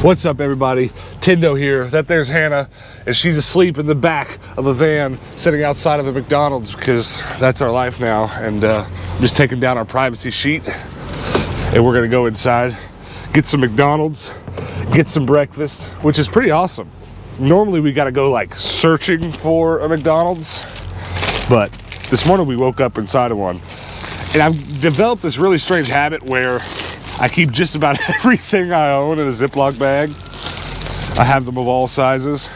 What's up, everybody? Tindo here. That there's Hannah, and she's asleep in the back of a van sitting outside of the McDonald's because that's our life now. And I'm just taking down our privacy sheet, and we're gonna go inside, get some McDonald's, get some breakfast, which is pretty awesome. Normally we gotta go like searching for a McDonald's, but this morning we woke up inside of one. And I've developed this really strange habit where I keep just about everything I own in a Ziploc bag. I have them of all sizes.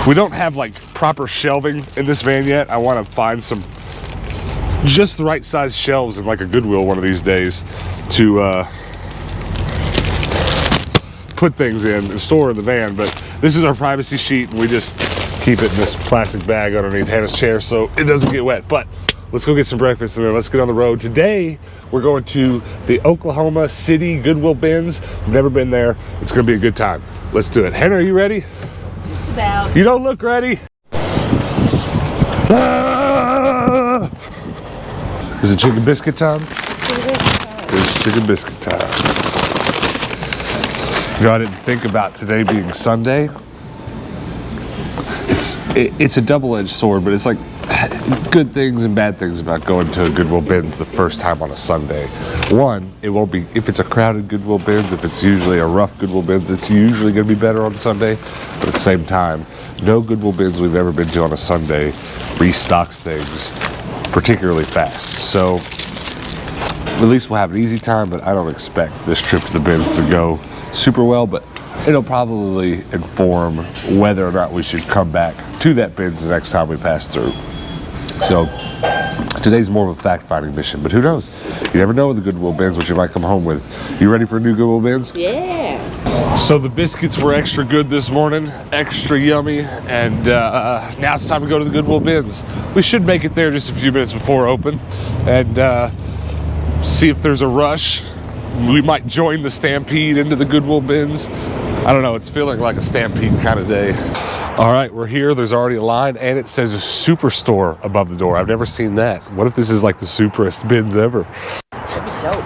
We don't have like proper shelving in this van yet. I want to find some just the right size shelves in like a Goodwill one of these days to put things in and store in the van. But this is our privacy sheet, and we just keep it in this plastic bag underneath Hannah's chair so it doesn't get wet. But let's go get some breakfast and then let's get on the road. Today, we're going to the Oklahoma City Goodwill bins. We've never been there. It's gonna be a good time. Let's do it. Hannah, are you ready? Just about. You don't look ready. Ah! Is it chicken biscuit time? It's chicken biscuit time. You know, I didn't think about today being Sunday. It's a double-edged sword, but it's like good things and bad things about going to a Goodwill bins the first time on a Sunday. One, it won't be, if it's a crowded Goodwill bins, if it's usually a rough Goodwill bins, it's usually going to be better on Sunday. But at the same time, no Goodwill bins we've ever been to on a Sunday restocks things particularly fast. So at least we'll have an easy time, but I don't expect this trip to the bins to go super well, but it'll probably inform whether or not we should come back to that bins the next time we pass through. So today's more of a fact-finding mission, but who knows? You never know with the Goodwill bins what you might come home with. You ready for a new Goodwill bins? Yeah. So the biscuits were extra good this morning, extra yummy, and now it's time to go to the Goodwill bins. We should make it there just a few minutes before open and see if there's a rush. We might join the stampede into the Goodwill bins. I don't know, it's feeling like a stampede kind of day. All right, we're here. There's already a line, and it says a Superstore above the door. I've never seen that. What if this is like the superest bins ever? That'd be dope.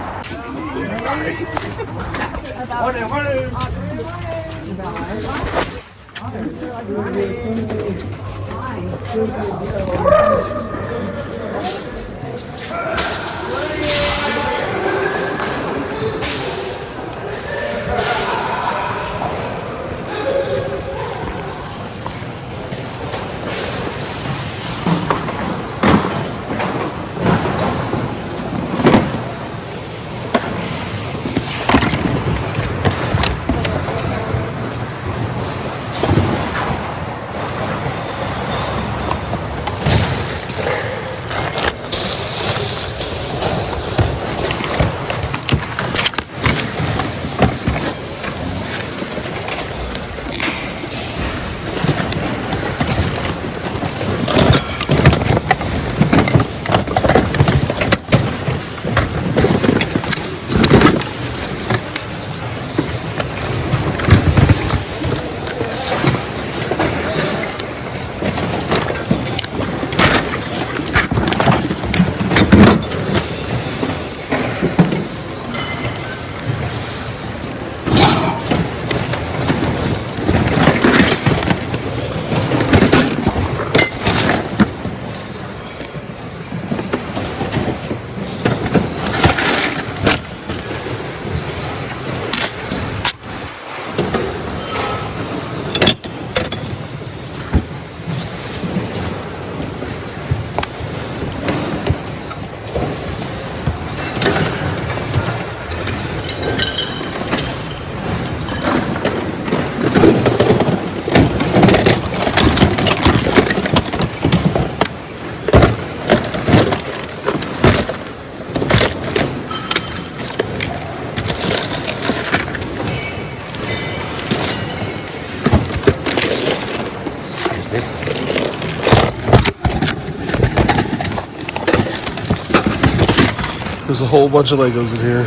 There's a whole bunch of Legos in here.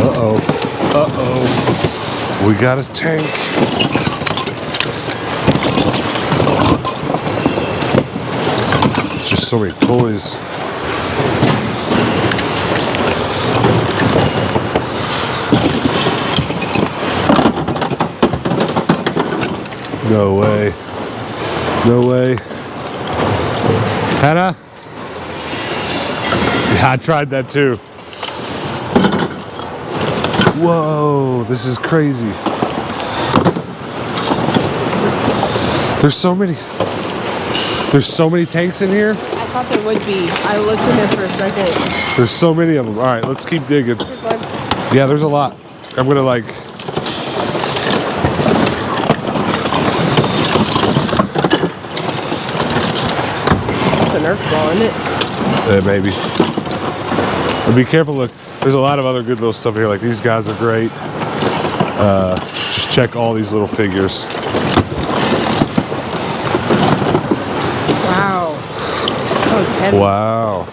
Uh-oh. Uh-oh. We got a tank. Just so many toys. No way. No way. Hannah? Yeah, I tried that too. Whoa, this is crazy. There's so many tanks in here. I thought there would be. I looked in there for a second. There's so many of them. All right, let's keep digging. There's one. Yeah, there's a lot. I'm gonna like. That's a Nerf ball, isn't it? Maybe. But be careful. Look, there's a lot of other good little stuff here. Like these guys are great. Just check all these little figures. Wow. That one's heavy. Wow.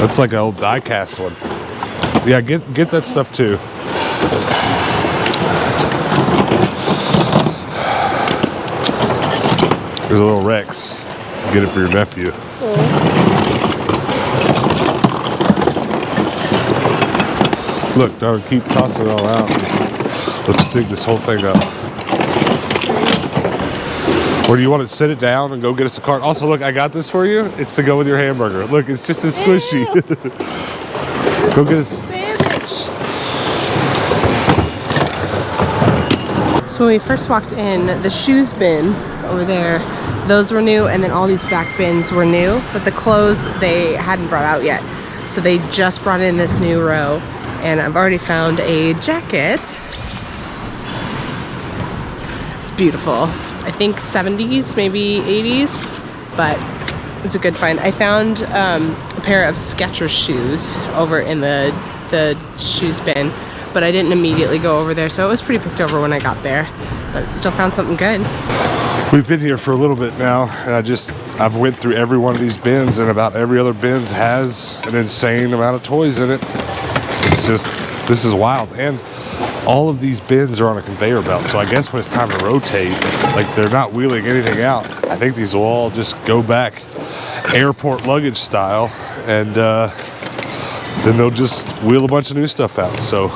That's like an old die-cast one. Yeah, get that stuff too. There's a little Rex. Get it for your nephew. Look, darn, keep tossing it all out. Let's dig this whole thing up. Or do you want to sit it down and go get us a cart? Also, look, I got this for you. It's to go with your hamburger. Look, it's just as squishy. Go get us. So when we first walked in, the shoes bin over there, those were new, and then all these back bins were new, but the clothes they hadn't brought out yet. So they just brought in this new row, and I've already found a jacket. It's beautiful. It's, I think 70s, maybe 80s, but it's a good find. I found a pair of Skechers shoes over in the shoes bin, but I didn't immediately go over there, so it was pretty picked over when I got there, but still found something good. We've been here for a little bit now, and I've went through every one of these bins, and about every other bins has an insane amount of toys in it. It's just, this is wild. And all of these bins are on a conveyor belt, so I guess when it's time to rotate, like they're not wheeling anything out. I think these will all just go back airport luggage style, and then they'll just wheel a bunch of new stuff out. So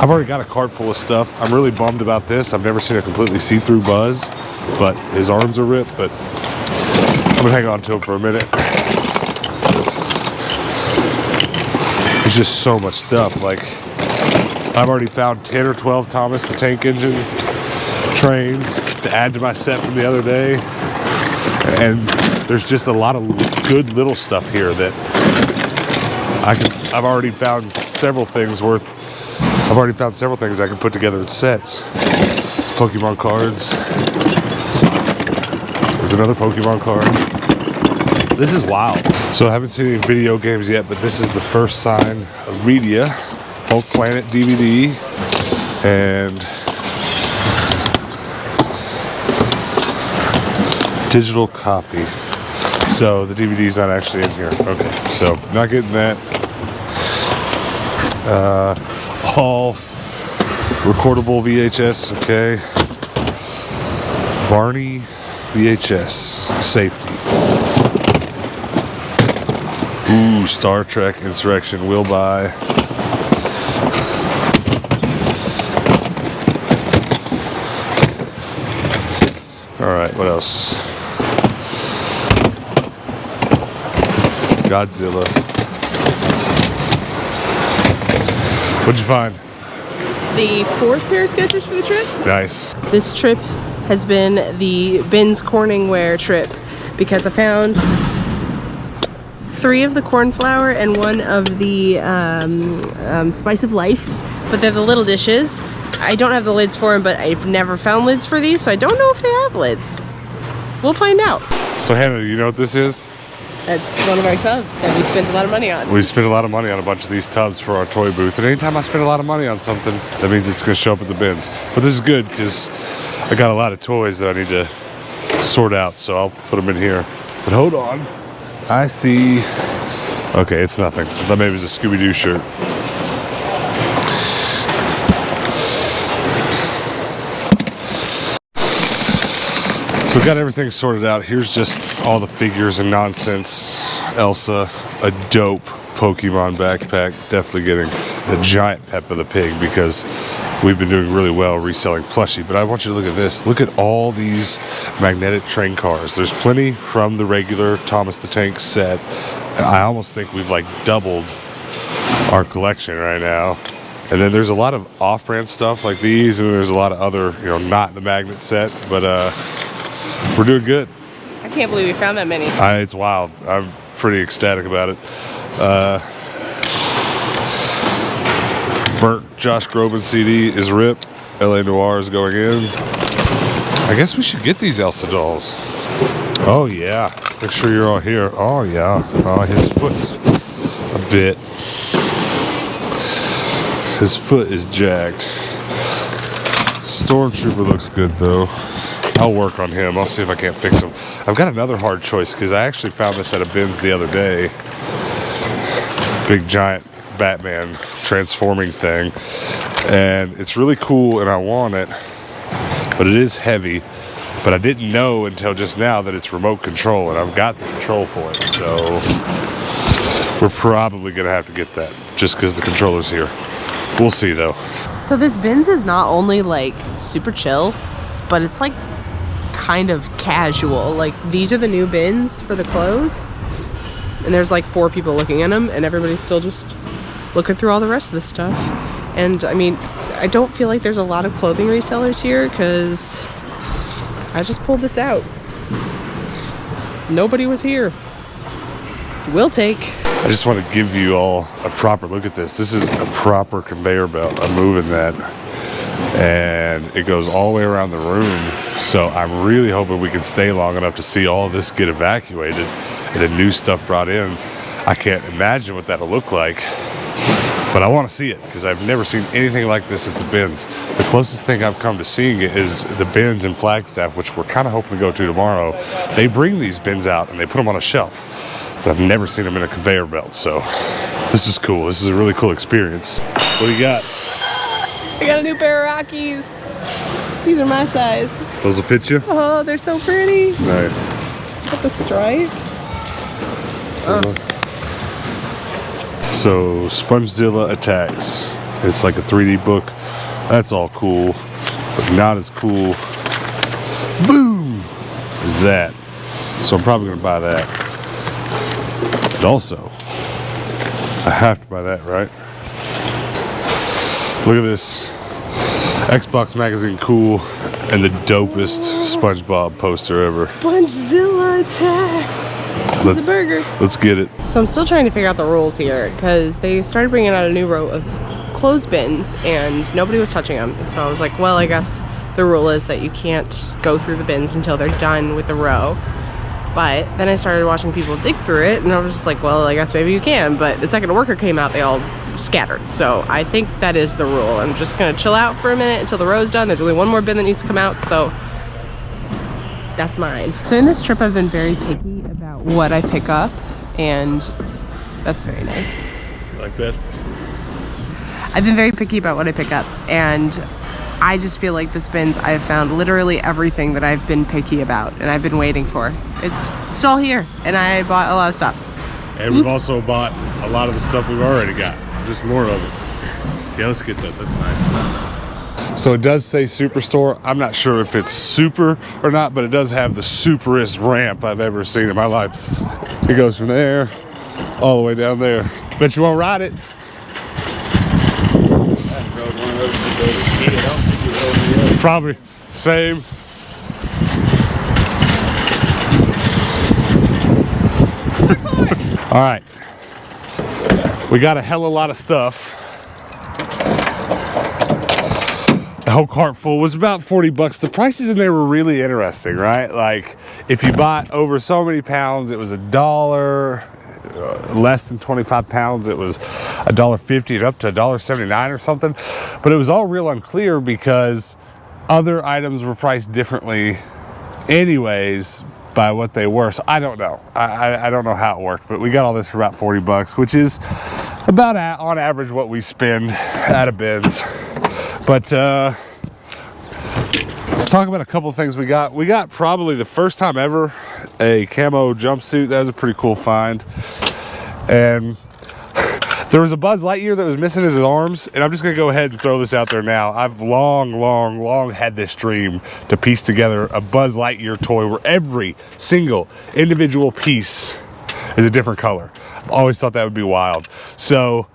I've already got a cart full of stuff. I'm really bummed about this. I've never seen a completely see-through Buzz, but his arms are ripped, but I'm gonna hang on to him for a minute. There's just so much stuff. Like, I've already found 10 or 12 Thomas the Tank Engine trains to add to my set from the other day. And there's just a lot of good little stuff here that I've already found several things I can put together in sets. It's Pokemon cards. There's another Pokemon card. This is wild. So I haven't seen any video games yet, but this is the first sign of media. Hulk Planet DVD and digital copy. So the DVD's not actually in here. Okay, so not getting that. All recordable VHS, okay. Barney VHS, safety. Ooh, Star Trek Insurrection, will buy. All right, what else? Godzilla. What'd you find? The fourth pair of Skechers for the trip. Nice. This trip has been the Bins Corningware trip because I found 3 of the corn flour and 1 of the Spice of Life, but they're the little dishes. I don't have the lids for them, but I've never found lids for these, so I don't know if they have lids. We'll find out. So Hannah, you know what this is? That's one of our tubs that we spent a lot of money on. We spent a lot of money on a bunch of these tubs for our toy booth, and anytime I spend a lot of money on something, that means it's going to show up at the bins. But this is good because I got a lot of toys that I need to sort out, so I'll put them in here. But hold on. I see. Okay, it's nothing. I thought maybe it was a Scooby-Doo shirt. So we got everything sorted out. Here's just all the figures and nonsense. Elsa, a dope Pokemon backpack. Definitely getting the giant Peppa the Pig because we've been doing really well reselling plushie. But I want you to look at this. Look at all these magnetic train cars. There's plenty from the regular Thomas the Tank set. I almost think we've like doubled our collection right now. And then there's a lot of off-brand stuff like these, and there's a lot of other, you know, not the magnet set, but we're doing good. I can't believe we found that many. It's wild. I'm pretty ecstatic about it. Burnt Josh Groban CD is ripped. LA Noir is going in. I guess we should get these Elsa dolls. Oh yeah, make sure you're all here. Oh yeah, oh his foot's a bit. His foot is jacked. Stormtrooper looks good though. I'll work on him. I'll see if I can't fix him. I've got another hard choice because I actually found this at a Ben's the other day. Big giant Batman transforming thing. And it's really cool and I want it, but it is heavy. But I didn't know until just now that it's remote control, and I've got the control for it. So we're probably gonna have to get that just because the controller's here. We'll see though. So this Ben's is not only like super chill, but it's like kind of casual. Like these are the new bins for the clothes, and there's like 4 people looking in them, and everybody's still just looking through all the rest of the stuff. And I mean, I don't feel like there's a lot of clothing resellers here because I just pulled this out. Nobody was here. We'll take. I just want to give you all a proper look at this. This is a proper conveyor belt. I'm moving that, and it goes all the way around the room. So I'm really hoping we can stay long enough to see all of this get evacuated and the new stuff brought in. I can't imagine what that'll look like, but I want to see it because I've never seen anything like this at the bins. The closest thing I've come to seeing it is the bins in Flagstaff, which we're kind of hoping to go to tomorrow. They bring these bins out and they put them on a shelf, but I've never seen them in a conveyor belt. So this is cool. This is a really cool experience. What do you got? I got a new pair of Rockies. These are my size. Those will fit you? Oh, they're so pretty. Nice. Got the stripe. So Spongezilla Attacks. It's like a 3D book. That's all cool, but not as cool. Boom! Is that. So I'm probably gonna buy that. But also, I have to buy that, right? Look at this. Xbox Magazine cool and the dopest SpongeBob poster ever. Spongezilla Attacks. It's a burger. Let's get it. So I'm still trying to figure out the rules here because they started bringing out a new row of clothes bins and nobody was touching them. So I was like, well, I guess the rule is that you can't go through the bins until they're done with the row. But then I started watching people dig through it and I was just like, well, I guess maybe you can. But the second a worker came out, they all scattered. So I think that is the rule. I'm just gonna chill out for a minute until the row's done. There's only one more bin that needs to come out, so that's mine. So in this trip, I've been very picky about what I pick up, and that's very nice. You like that? I've been very picky about what I pick up, and I just feel like this bins, I've found literally everything that I've been picky about and I've been waiting for. It's all here, and I bought a lot of stuff. And we've also bought a lot of the stuff we've already got. Just more of it. Yeah, let's get that. That's nice. So it does say Superstore. I'm not sure if it's super or not, but it does have the superest ramp I've ever seen in my life. It goes from there all the way down there. Bet you won't ride it. Probably same. All right, we got a hell of a lot of stuff. The whole cart full was about 40 bucks. The prices in there were really interesting, right? Like if you bought over so many pounds, it was $1. Less than 25 pounds, it was $1.50 and up to $1.79 or something. But it was all real unclear because other items were priced differently anyways by what they were. So I don't know. I don't know how it worked, but we got all this for about 40 bucks, which is about on average what we spend at a Ben's. But Let's talk about a couple of things we got. We got probably the first time ever a camo jumpsuit. That was a pretty cool find. And there was a Buzz Lightyear that was missing his arms, and I'm just gonna go ahead and throw this out there now. I've long had this dream to piece together a Buzz Lightyear toy where every single individual piece is a different color. I've always thought that would be wild. So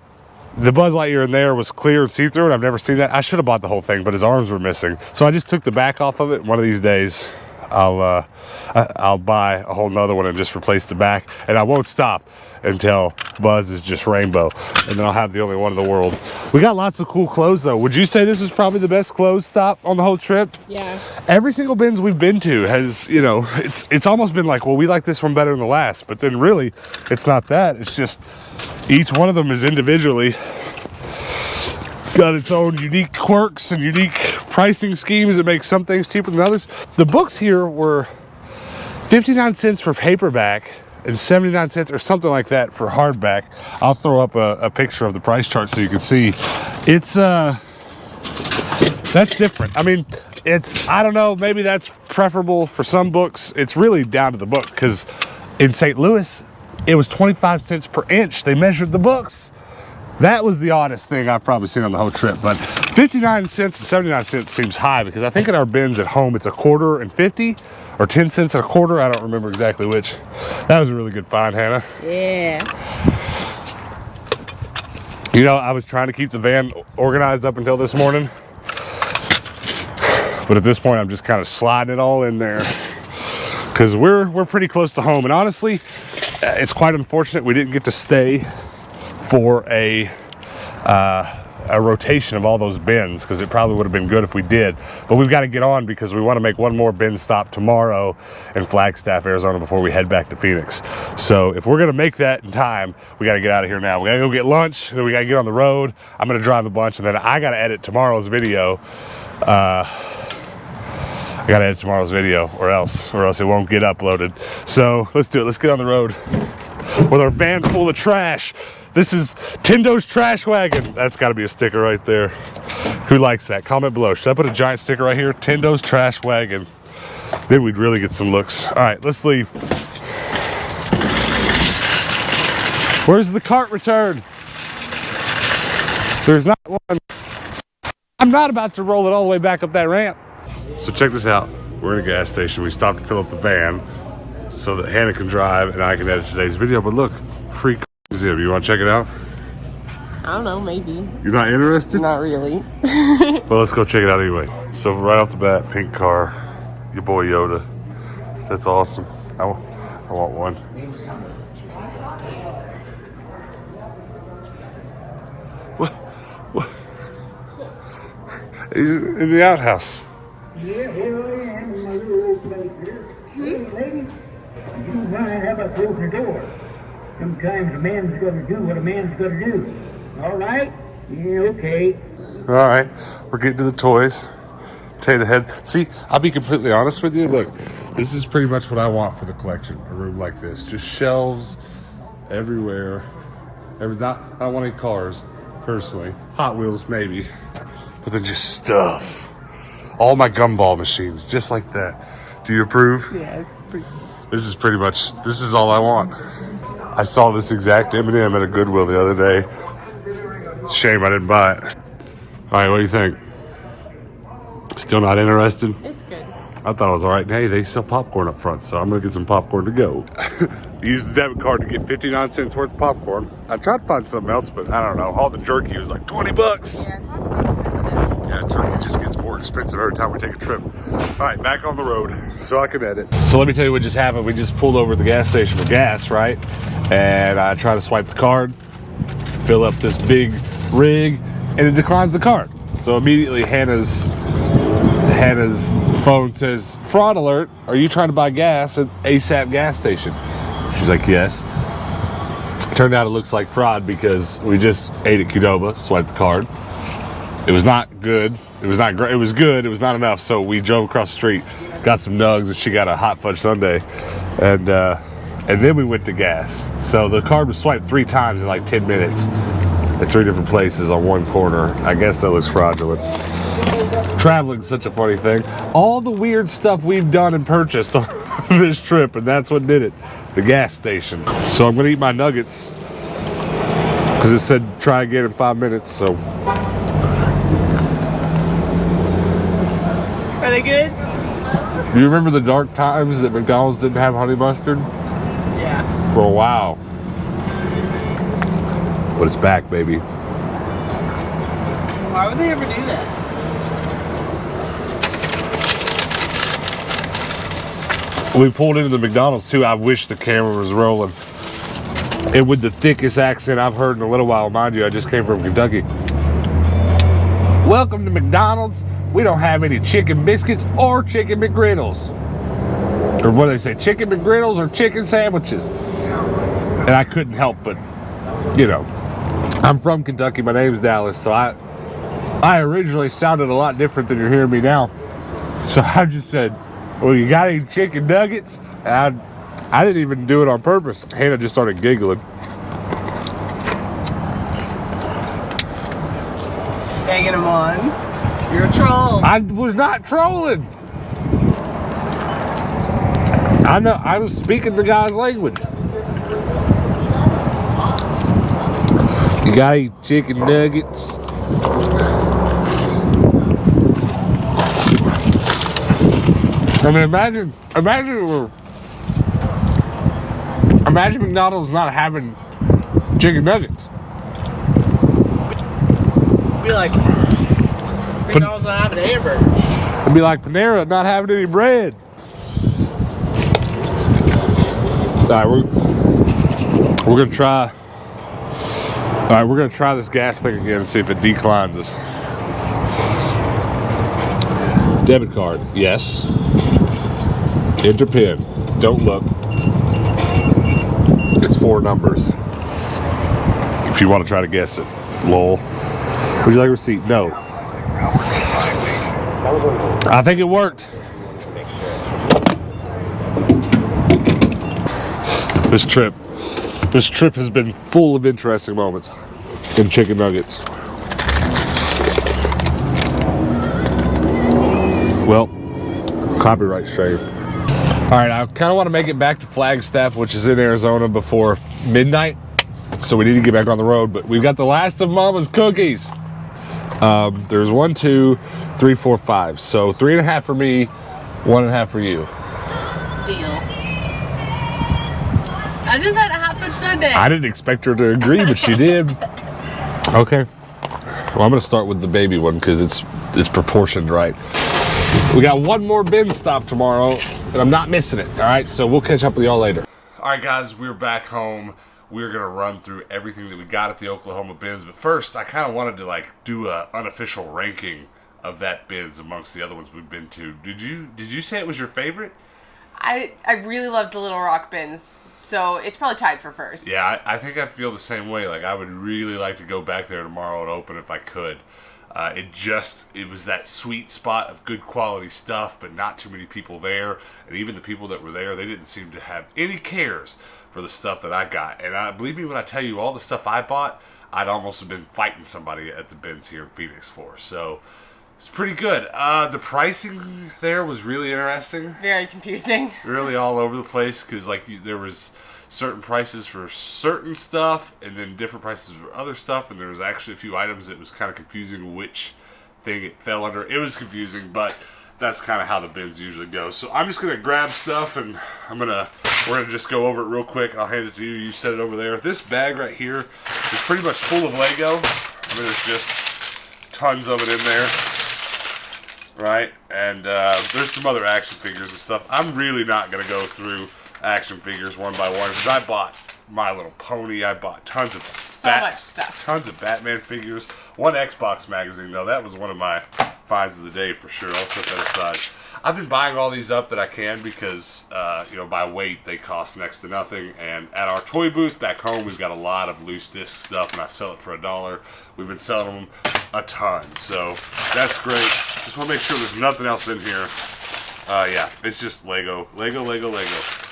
the Buzz Lightyear in there was clear and see-through, and I've never seen that. I should have bought the whole thing, but his arms were missing. So I just took the back off of it. One of these days, I'll buy a whole nother one and just replace the back. And I won't stop until Buzz is just rainbow. And then I'll have the only one in the world. We got lots of cool clothes, though. Would you say this is probably the best clothes stop on the whole trip? Yeah. Every single bins we've been to has, you know, it's almost been like, well, we like this one better than the last. But then really, it's not that. It's just each one of them is individually got its own unique quirks and unique pricing schemes that make some things cheaper than others. The books here were 59 cents for paperback and 79 cents or something like that for hardback. I'll throw up a picture of the price chart so you can see. It's that's different. I mean, I don't know, maybe that's preferable for some books. It's really down to the book, because in St. Louis it was 25 cents per inch. They measured the books. That was the oddest thing I've probably seen on the whole trip. But 59 cents and 79 cents seems high, because I think in our bins at home it's a quarter and 50 or 10 cents and a quarter. I don't remember exactly which. That was a really good find, Hannah. Yeah. You know, I was trying to keep the van organized up until this morning, but at this point I'm just kind of sliding it all in there, because we're pretty close to home. And honestly, it's quite unfortunate we didn't get to stay for a rotation of all those bins, because it probably would have been good if we did. But we've got to get on, because we want to make one more bin stop tomorrow in Flagstaff, Arizona, before we head back to Phoenix. So if we're going to make that in time, we got to get out of here now. We got to go get lunch, then we got to get on the road. I'm going to drive a bunch, and then I got to edit tomorrow's video. I got to edit tomorrow's video, or else it won't get uploaded. So let's do it. Let's get on the road with our van full of trash. This is Tendo's trash wagon. That's got to be a sticker right there. Who likes that? Comment below. Should I put a giant sticker right here? Tendo's trash wagon. Then we'd really get some looks. All right, let's leave. Where's the cart return? There's not one. I'm not about to roll it all the way back up that ramp. So check this out. We're in a gas station. We stopped to fill up the van so that Hannah can drive and I can edit today's video. But look, free museum. You want to check it out? I don't know, maybe. You're not interested? Not really. Well, let's go check it out anyway. So right off the bat, pink car, your boy Yoda. That's awesome. I want one. What? He's in the outhouse. Yeah, here I am in my little old place here. Hey, lady, you mind how about closing the door? Sometimes a man's got to do what a man's got to do. All right? Yeah, okay. All right, we're getting to the toys. Potato head. See, I'll be completely honest with you. Look, this is pretty much what I want for the collection. A room like this. Just shelves everywhere. I don't want any cars, personally. Hot Wheels, maybe. But then just stuff. All my gumball machines, just like that. Do you approve? Yes. This is all I want. I saw this exact M&M at a Goodwill the other day. Shame I didn't buy it. All right, what do you think? Still not interested? It's good. I thought it was all right. Hey, they sell popcorn up front, so I'm going to get some popcorn to go. Use the debit card to get 59 cents worth of popcorn. I tried to find something else, but I don't know. All the jerky was like $20. Yeah, it's all so expensive. Yeah, turkey just gets more expensive every time we take a trip. All right, back on the road so I can edit. So let me tell you what just happened. We just pulled over at the gas station for gas, right? And I try to swipe the card, fill up this big rig, and it declines the card. So immediately Hannah's phone says, fraud alert, are you trying to buy gas at ASAP gas station? She's like, yes. Turned out it looks like fraud because we just ate at Qdoba, swiped the card. It was not good. It was not great. It was good. It was not enough. So we drove across the street, got some nugs, and she got a hot fudge sundae. And then we went to gas. So the card was swiped 3 times in like 10 minutes at 3 different places on one corner. I guess that looks fraudulent. Traveling's such a funny thing. All the weird stuff we've done and purchased on this trip, and that's what did it. The gas station. So I'm gonna eat my nuggets because it said try again in 5 minutes, so. Are they good? Do you remember the dark times that McDonald's didn't have honey mustard? Yeah. For a while. But it's back, baby. Why would they ever do that? We pulled into the McDonald's too. I wish the camera was rolling. And with the thickest accent I've heard in a little while, mind you, I just came from Kentucky. Welcome to McDonald's. We don't have any chicken biscuits or chicken McGriddles. Or what do they say, chicken McGriddles or chicken sandwiches. And I couldn't help but, you know, I'm from Kentucky, my name's Dallas, so I originally sounded a lot different than you're hearing me now. So I just said, well, you got any chicken nuggets? And I didn't even do it on purpose. Hannah just started giggling. Egging them on. You're a troll. I was not trolling. I know, I was speaking the guy's language. You got any chicken nuggets? I mean, imagine McDonald's not having chicken nuggets. Be like, McDonald's not having a hamburger. It'd be like Panera not having any bread. All right, we're gonna try. All right, we're gonna try this gas thing again and see if it declines us. Debit card, yes. Enter PIN. Don't look. It's 4 numbers. If you want to try to guess it. Lol. Would you like a receipt? No. I think it worked. This trip has been full of interesting moments in chicken nuggets. Well, copyright straight. All right, I kind of want to make it back to Flagstaff, which is in Arizona, before midnight. So we need to get back on the road, but we've got the last of Mama's cookies. There's 1, 2, 3, 4, 5. So 3.5 for me, 1.5 for you. Deal. I just had a half a sundae. I didn't expect her to agree, but she did. Okay. Well, I'm gonna start with the baby one because it's proportioned right. We got one more bin stop tomorrow, and I'm not missing it. All right, so we'll catch up with y'all later. All right, guys, we're back home. We're gonna run through everything that we got at the Oklahoma bins, but first, I kind of wanted to do a unofficial ranking of that bins amongst the other ones we've been to. Did you say it was your favorite? I really loved the Little Rock bins, so it's probably tied for first. Yeah, I think I feel the same way. Like, I would really like to go back there tomorrow and open if I could. It was that sweet spot of good quality stuff, but not too many people there. And even the people that were there, they didn't seem to have any cares for the stuff that I got. And believe me when I tell you, all the stuff I bought, I'd almost have been fighting somebody at the bins here in Phoenix for. So it's pretty good. The pricing there was really interesting. Very confusing. Really all over the place, because there was certain prices for certain stuff and then different prices for other stuff, and there was actually a few items that was kind of confusing which thing it fell under. It was confusing, but that's kind of how the bins usually go. So I'm just gonna grab stuff and we're gonna just go over it real quick. I'll hand it to you. You set it over there. This bag right here is pretty much full of Lego. I mean, there's just tons of it in there, right? And there's some other action figures and stuff. I'm really not gonna go through action figures one by one because I bought My Little Pony. I bought tons of much stuff. Tons of Batman figures. One Xbox magazine though, that was one of my finds of the day for sure. I'll set that aside. I've been buying all these up that I can because by weight they cost next to nothing. And at our toy booth back home, we've got a lot of loose disc stuff, and I sell it for $1. We've been selling them a ton, so that's great. Just want to make sure there's nothing else in here. Yeah, it's just Lego.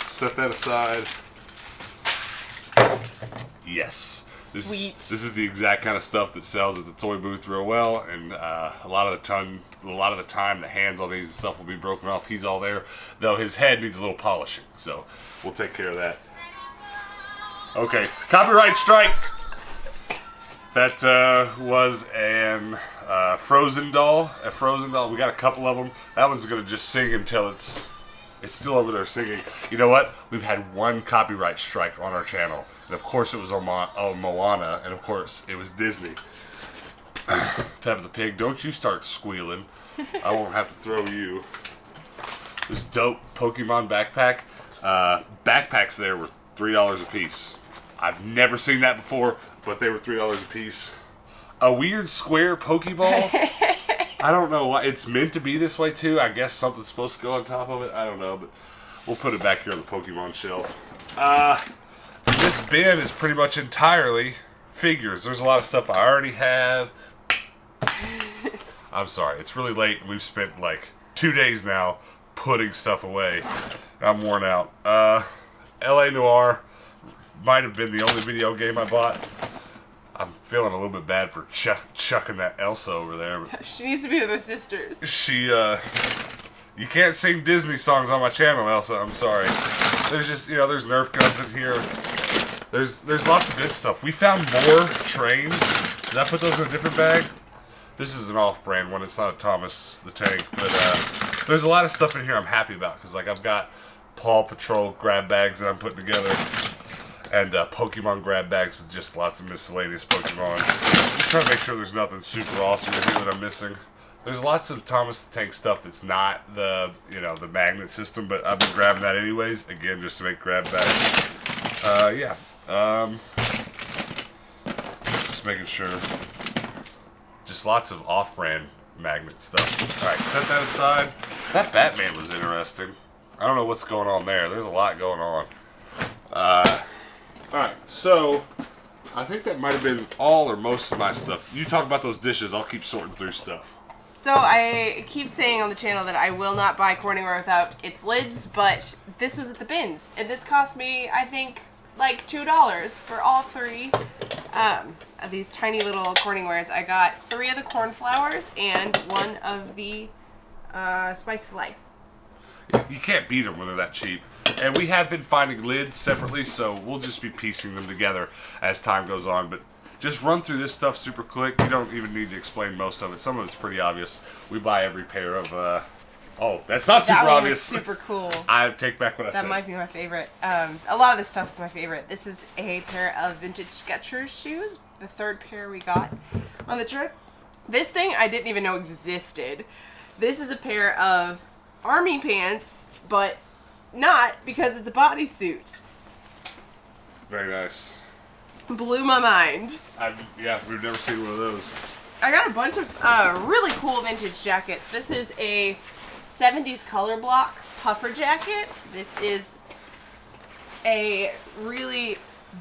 Set that aside. Yes. Sweet. This is the exact kind of stuff that sells at the toy booth real well, and a lot of the time, the hands on these stuff will be broken off. He's all there, though his head needs a little polishing, so we'll take care of that. Okay, copyright strike. That was an Frozen doll. A Frozen doll. We got a couple of them. That one's gonna just sing until it's still over there singing. You know what? We've had one copyright strike on our channel. And of course it was on Moana. And of course it was Disney. Peppa the Pig, don't you start squealing. I won't have to throw you. This dope Pokemon backpack. Backpacks there were $3 a piece. I've never seen that before, but they were $3 a piece. A weird square Pokeball. I don't know why. It's meant to be this way too. I guess something's supposed to go on top of it. I don't know, but we'll put it back here on the Pokemon shelf. This bin is pretty much entirely figures. There's a lot of stuff I already have. I'm sorry. It's really late, and we've spent like 2 days now putting stuff away. I'm worn out. LA Noire might have been the only video game I bought. I'm feeling a little bit bad for chucking that Elsa over there. But she needs to be with her sisters. You can't sing Disney songs on my channel, Elsa. I'm sorry. There's just, there's Nerf guns in here. There's lots of good stuff. We found more trains. Did I put those in a different bag? This is an off-brand one. It's not a Thomas the Tank, but there's a lot of stuff in here I'm happy about because, like, I've got Paw Patrol grab bags that I'm putting together. And Pokemon grab bags with just lots of miscellaneous Pokemon. Just trying to make sure there's nothing super awesome in here that I'm missing. There's lots of Thomas the Tank stuff that's not the magnet system, but I've been grabbing that anyways. Again, just to make grab bags. Yeah. Just making sure. Just lots of off-brand magnet stuff. All right, set that aside. That Batman was interesting. I don't know what's going on there. There's a lot going on. Alright, so I think that might have been all or most of my stuff. You talk about those dishes, I'll keep sorting through stuff. So I keep saying on the channel that I will not buy Corningware without its lids, but this was at the bins. And this cost me, I think, like $2 for all 3 of these tiny little Corningwares. I got 3 of the cornflowers and 1 of the Spice of Life. You can't beat them when they're that cheap. And we have been finding lids separately, so we'll just be piecing them together as time goes on. But just run through this stuff super quick. You don't even need to explain most of it. Some of it's pretty obvious. We buy every pair of... oh, that's not super obvious. That was super cool. I take back what I said. That might be my favorite. A lot of this stuff is my favorite. This is a pair of vintage Skechers shoes. The 3rd pair we got on the trip. This thing I didn't even know existed. This is a pair of army pants, but... not because it's a bodysuit. Very nice. Blew my mind. Yeah, we've never seen one of those. I got a bunch of really cool vintage jackets. This is a 70s color block puffer jacket. This is a really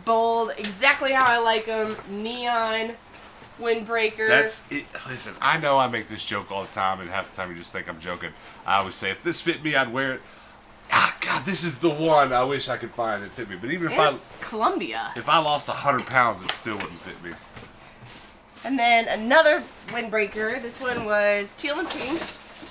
bold, exactly how I like them, neon windbreaker. That's it. Listen, I know I make this joke all the time, and half the time you just think I'm joking. I always say, if this fit me, I'd wear it. Ah, God, this is the one I wish I could find that fit me. But even it's Columbia. If I lost 100 pounds, it still wouldn't fit me. And then another windbreaker. This one was teal and pink.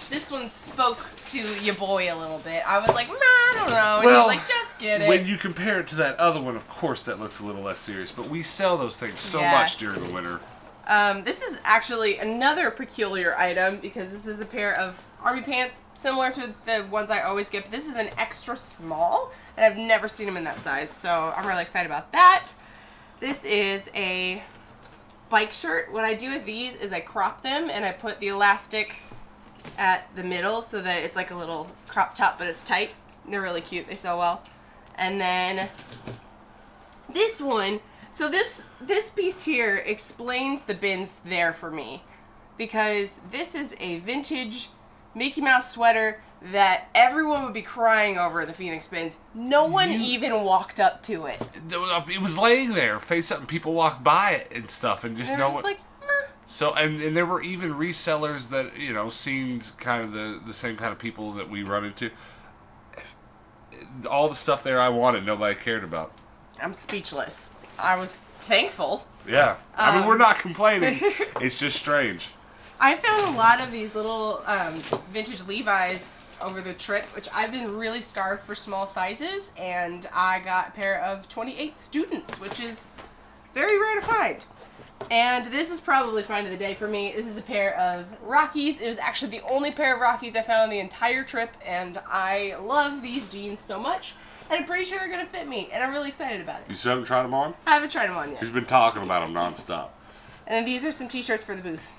This one spoke to your boy a little bit. I was like, nah, I don't know. And well, he's like, just get it. When you compare it to that other one, of course that looks a little less serious. But we sell those things so much during the winter. This is actually another peculiar item because this is a pair of army pants similar to the ones I always get. But this is an extra small, and I've never seen them in that size, so I'm really excited about that. This is a bike shirt. What I do with these is I crop them and I put the elastic at the middle so that it's like a little crop top, but it's tight. They're really cute. They sew well. And then this one. So this piece here explains the bins there for me, because this is a vintage Mickey Mouse sweater that everyone would be crying over in the Phoenix bins. No one even walked up to it. It was laying there, face up, and people walked by it and stuff, and just like, meh. So, and there were even resellers that, seemed kind of the same kind of people that we run into. All the stuff there I wanted, nobody cared about. I'm speechless. I was thankful Yeah. I mean, we're not complaining. It's just strange. I found a lot of these little vintage Levi's over the trip, which I've been really starved for small sizes, and I got a pair of 28 students, which is very rare to find. And this is probably find of the day for me. This is a pair of Rockies. It was actually the only pair of Rockies I found on the entire trip, and I love these jeans so much, and I'm pretty sure they're going to fit me, and I'm really excited about it. You still haven't tried them on? I haven't tried them on yet. She's been talking about them nonstop. And then these are some t-shirts for the booth.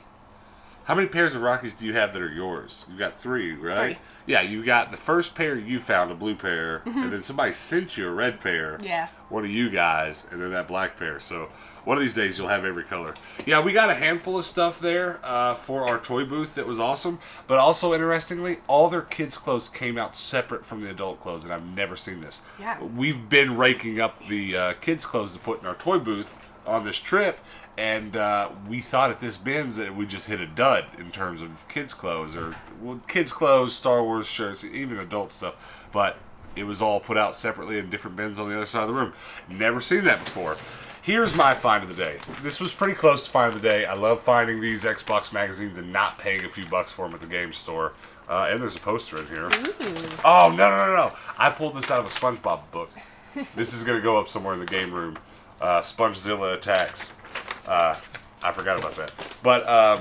How many pairs of Rockies do you have that are yours? You got 3, right? 3. Yeah, you got the first pair you found, a blue pair, and then somebody sent you a red pair. Yeah. One of you guys, and then that black pair. So one of these days you'll have every color. Yeah, we got a handful of stuff there for our toy booth that was awesome. But also, interestingly, all their kids' clothes came out separate from the adult clothes, and I've never seen this. Yeah. We've been raking up the kids' clothes to put in our toy booth on this trip. And we thought at this bins that we just hit a dud in terms of kids' clothes, kids' clothes, Star Wars shirts, even adult stuff. But it was all put out separately in different bins on the other side of the room. Never seen that before. Here's my find of the day. This was pretty close to find of the day. I love finding these Xbox magazines and not paying a few bucks for them at the game store. And there's a poster in here. Ooh. Oh, no. I pulled this out of a SpongeBob book. This is going to go up somewhere in the game room. SpongeZilla Attacks. I forgot about that. But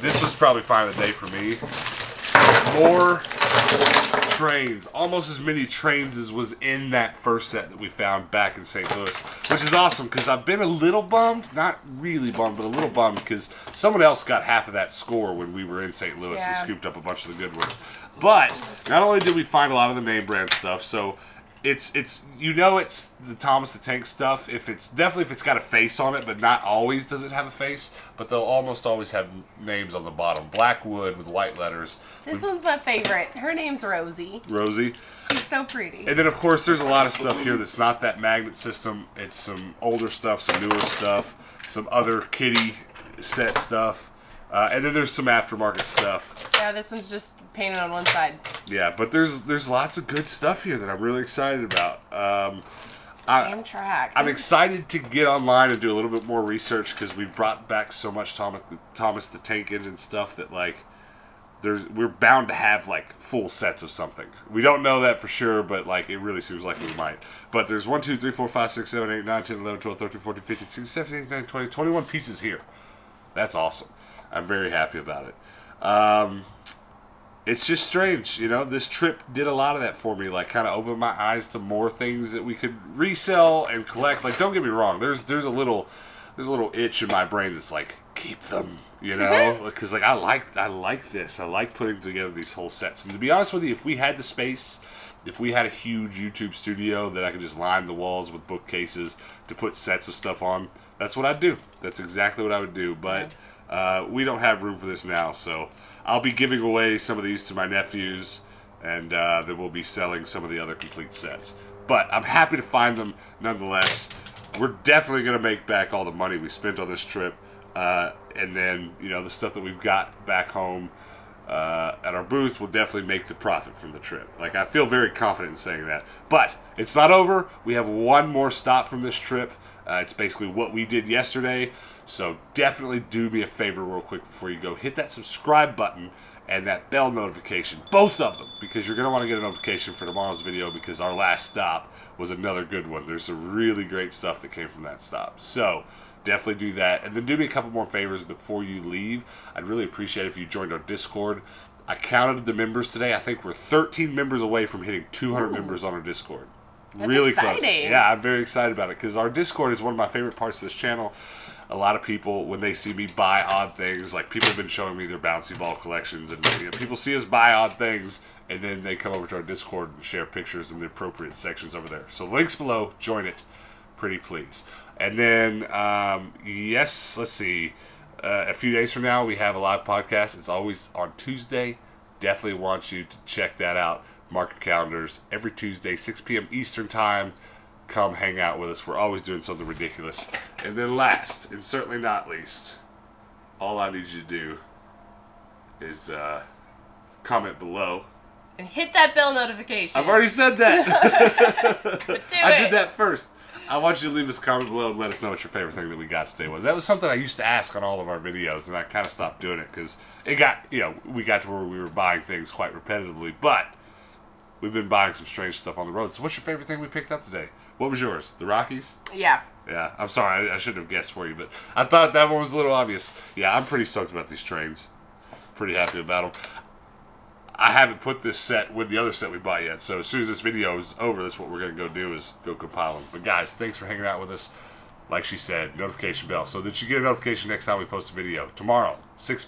this was probably find of the day for me. More trains. Almost as many trains as was in that first set that we found back in St. Louis. Which is awesome because I've been a little bummed. Not really bummed, but a little bummed because someone else got half of that score when we were in St. Louis and scooped up a bunch of the good ones. But not only did we find a lot of the name brand stuff, so it's it's the Thomas the Tank stuff if it's got a face on it, but not always does it have a face, but they'll almost always have names on the bottom. Blackwood with white letters. This one's my favorite. Her name's Rosie. Rosie. She's so pretty. And then of course there's a lot of stuff here that's not that magnet system. It's some older stuff, some newer stuff, some other kitty set stuff. And then there's some aftermarket stuff. Yeah, this one's just painted on one side. Yeah, but there's lots of good stuff here that I'm really excited about. Amtrak. I'm excited to get online and do a little bit more research because we've brought back so much Thomas the Tank Engine stuff that we're bound to have full sets of something. We don't know that for sure, but it really seems like we might. But there's 1, 2, 3, 4, 5, 6, 7, 8, 9, 10, 11, 12, 13, 14, 15, 16, 17, 18, 19, 20, 21 pieces here. That's awesome. I'm very happy about it. It's just strange, this trip did a lot of that for me, kind of opened my eyes to more things that we could resell and collect. Don't get me wrong, there's a little itch in my brain that's keep them, because I like this. I like putting together these whole sets. And to be honest with you, if we had the space, if we had a huge YouTube studio that I could just line the walls with bookcases to put sets of stuff on, that's what I'd do. That's exactly what I would do. But we don't have room for this now, so I'll be giving away some of these to my nephews, and then we'll be selling some of the other complete sets. But I'm happy to find them nonetheless. We're definitely going to make back all the money we spent on this trip, and then the stuff that we've got back home at our booth will definitely make the profit from the trip. I feel very confident in saying that. But it's not over. We have one more stop from this trip. It's basically what we did yesterday. So definitely do me a favor real quick before you go. Hit that subscribe button and that bell notification. Both of them. Because you're going to want to get a notification for tomorrow's video because our last stop was another good one. There's some really great stuff that came from that stop. So definitely do that. And then do me a couple more favors before you leave. I'd really appreciate it if you joined our Discord. I counted the members today. I think we're 13 members away from hitting 200 members on our Discord. That's really exciting. Close. Yeah, I'm very excited about it because our Discord is one of my favorite parts of this channel. A lot of people, when they see me buy odd things, people have been showing me their bouncy ball collections, and people see us buy odd things, and then they come over to our Discord and share pictures in the appropriate sections over there. So links below, join it, pretty please. And then, yes, let's see, a few days from now we have a live podcast. It's always on Tuesday. Definitely want you to check that out. Mark your calendars. Every Tuesday, 6 p.m. Eastern Time. Come hang out with us. We're always doing something ridiculous. And then last, and certainly not least, all I need you to do is comment below. And hit that bell notification. I've already said that. But do I it. did that first. I want you to leave us a comment below and let us know what your favorite thing that we got today was. That was something I used to ask on all of our videos, and I kind of stopped doing it because it got, we got to where we were buying things quite repetitively, but we've been buying some strange stuff on the road. So what's your favorite thing we picked up today? What was yours? The Rockies? Yeah. Yeah, I'm sorry, I shouldn't have guessed for you, but I thought that one was a little obvious. Yeah, I'm pretty stoked about these trains. Pretty happy about them. I haven't put this set with the other set we bought yet, so as soon as this video is over, that's what we're going to go do is go compile them. But guys, thanks for hanging out with us. Like she said, notification bell, so that you get a notification next time we post a video. Tomorrow, 6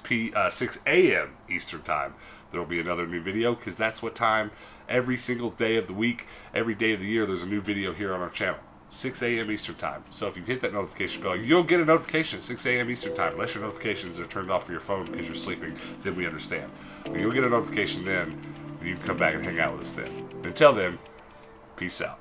a.m. Eastern Time, there will be another new video, because that's what time every single day of the week, every day of the year, there's a new video here on our channel. 6 a.m. Eastern Time. So if you hit that notification bell, you'll get a notification at 6 a.m. Eastern Time. Unless your notifications are turned off for your phone because you're sleeping, then we understand. But you'll get a notification then, and you can come back and hang out with us then. Until then, peace out.